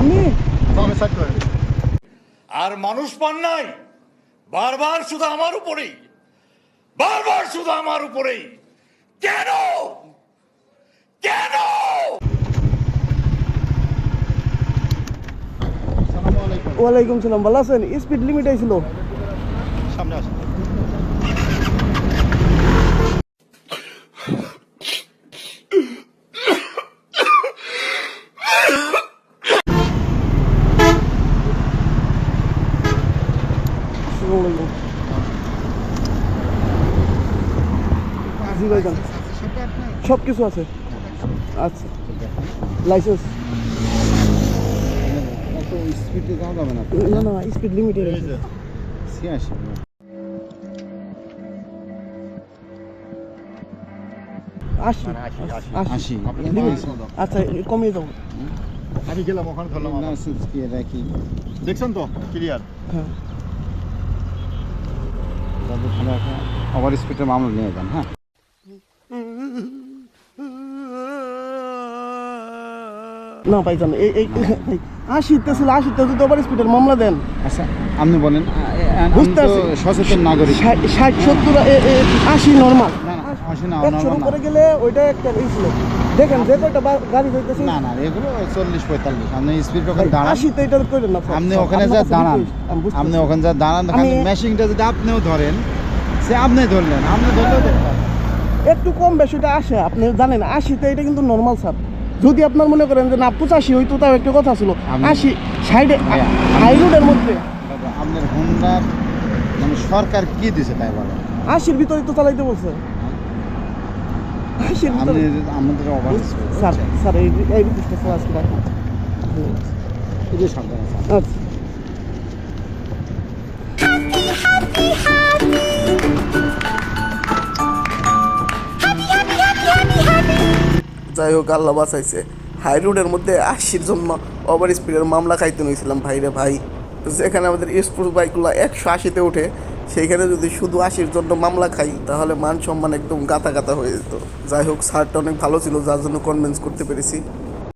আমি আর মানুষ পান নাই, বারবার শুধু আমার উপরেই, বারবার শুধু আমার উপরেই। কেন কেন? ওয়ালাইকুম সালাম, ভালো আছেন? স্পিড লিমিট আইছিল। সামনে আসুন। জি ভাইজান, সব কিছু আছে। আচ্ছা, লাইসেন্স? এত স্পিডে যাওয়া যাবে না। না না, স্পিড লিমিটেড আছে। 86 80 80 আচ্ছা, কমিয়ে দাও। আমি গেলাম ওখানে ধরলাম লাইসেন্স কি রাখি দেখছেন তো ক্লিয়ার। হ্যাঁ, তাদের ভালো একটা ওভার স্পিডের মামলা নিয়ে যান। হ্যাঁ, না ভাইজান, এই 80তে ছিল, 80তে যদি ওভার স্পিডের মামলা দেন। আচ্ছা আপনি বলেন, বুঝতে পারছি। সচেতন নাগরিক। 60 70 80 নর্মাল। না না 80 না, 100 উপরে গেলে ওইটা একটা এই ছিল। দেখেন যে কয়টা গাড়ি যাইতেছে। না না এগুলো 40 45। আপনি স্পিড ওখানে দাঁড়ান, 80তে এটা করেন না। আপনি ওখানে যা দাঁড়ান, আপনি ওখানে যা দাঁড়ান, মেশিনটা যদি আপনিও ধরেন, সে আপনি ধরলেন, আপনি ধরলেও দেখতে পাবেন। একটু কম বেশিটা আসে, আপনি জানেন। 80তে এটা কিন্তু নর্মাল স্যার। যদি আপনার মনে করেন যে না 85 হইতো, তাও একটা কথা ছিল। 80 সাইডে হাই রোডের মধ্যে আপনার হোন্ডার মানে সরকার কি দিছে তাই বলেন? 80-র ভিতরে তো চালাইতে বলছে। 80-র ভিতরে আমাদের ওভার স্যার, স্যার এই রিকোয়েস্টটা স্যার আজকে রাখুন। এই যে সরকার আছে। আচ্ছা, যাই হোক, আল্লাহ বাঁচাইছে। হাই রোডের মধ্যে 80-র জন্য ওভার স্পিডের মামলা খাইতে নিয়েছিলাম ভাই রে ভাই। যেখানে আমাদের স্পোর্টস বাইকগুলো 180-তে ওঠে, সেইখানে যদি শুধু 80-র জন্য মামলা খাই, তাহলে মান সম্মান একদম গাতা গাতা হয়ে যেত। যাই হোক, স্যারটা অনেক ভালো ছিল, যার জন্য কনভিন্স করতে পেরেছি।